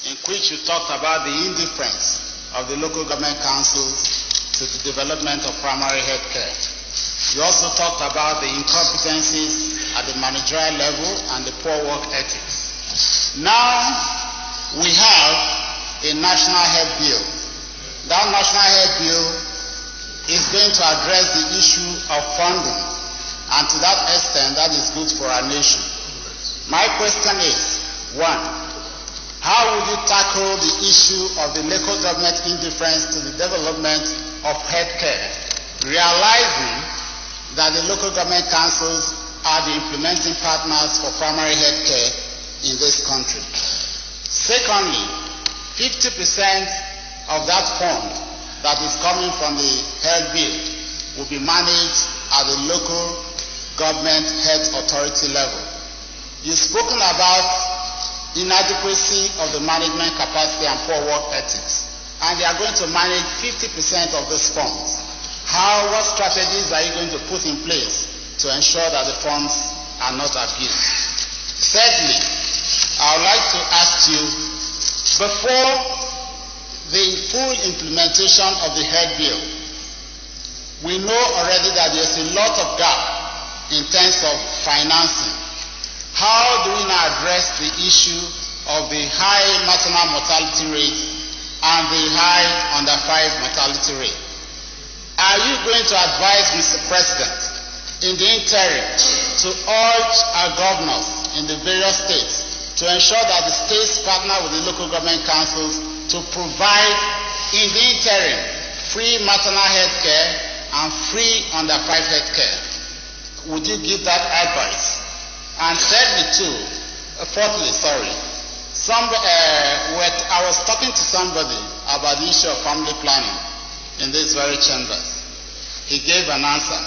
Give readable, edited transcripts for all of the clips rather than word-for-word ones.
in which you talked about the indifference of the local government councils to the development of primary health care. You also talked about the incompetencies at the managerial level and the poor work ethics. Now we have a national health bill. That national health bill is going to address the issue of funding, and to that extent, that is good for our nation. My question is, one, how would you tackle the issue of the local government indifference to the development of healthcare, realizing that the local government councils are the implementing partners for primary healthcare in this country? Secondly, 50% of that fund that is coming from the health bill will be managed at the local government health authority level. You've spoken about inadequacy of the management capacity and poor work ethics, and they are going to manage 50% of these funds. What strategies are you going to put in place to ensure that the funds are not abused? Thirdly, I would like to ask you, before the full implementation of the health bill, we know already that there's a lot of gap in terms of financing. How do we now address the issue of the high maternal mortality rate and the high under 5 mortality rate? Are you going to advise, Mr. President, in the interim, to urge our governors in the various states to ensure that the states partner with the local government councils to provide, in the interim, free maternal health care and free under 5 health care? Would you give that advice? And fourthly, I was talking to somebody about the issue of family planning in these very chambers. He gave an answer.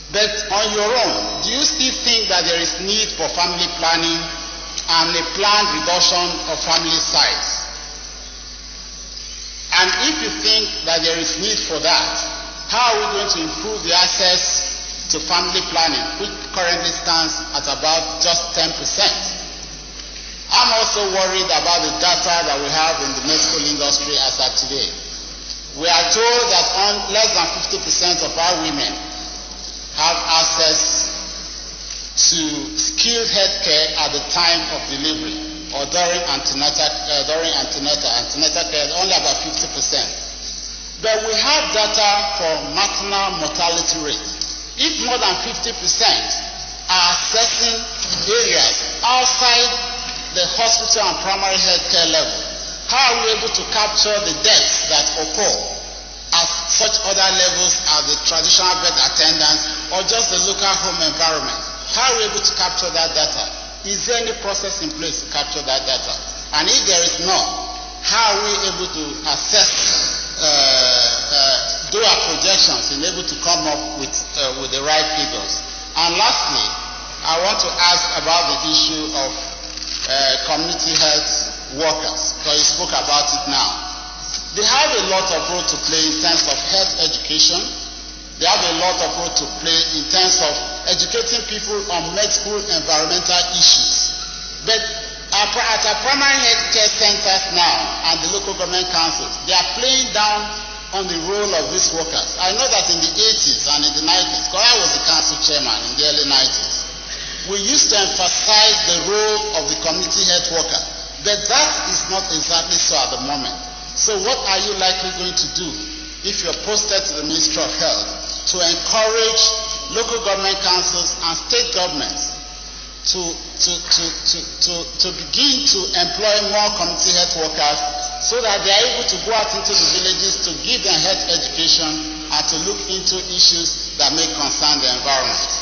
But on your own, do you still think that there is need for family planning and a planned reduction of family size? And if you think that there is need for that, how are we going to improve the access to family planning, which currently stands at about just 10%? I'm also worried about the data that we have in the medical industry as of today. We are told that less than 50% of our women have access to skilled health care at the time of delivery or during antenatal care, only about 50%. But we have data for maternal mortality rate. If more than 50% are accessing areas outside the hospital and primary health care level, how are we able to capture the deaths that occur at such other levels as the traditional birth attendants or just the local home environment? How are we able to capture that data? Is there any process in place to capture that data? And if there is none, how are we able to assess, do our projections and able to come up with the right figures? And lastly, I want to ask about the issue of community health workers, because you spoke about it now. They have a lot of role to play in terms of health education. They have a lot of role to play in terms of educating people on medical environmental issues. But at our primary health care centers now and the local government councils, they are playing down on the role of these workers. I know that in the 80s and in the 90s, because I was the council chairman in the early 90s, we used to emphasize the role of the community health worker, but that is not exactly so at the moment. So what are you likely going to do if you're posted to the Ministry of Health to encourage local government councils and state governments to begin to employ more community health workers so that they are able to go out into the villages to give them health education and to look into issues that may concern the environment?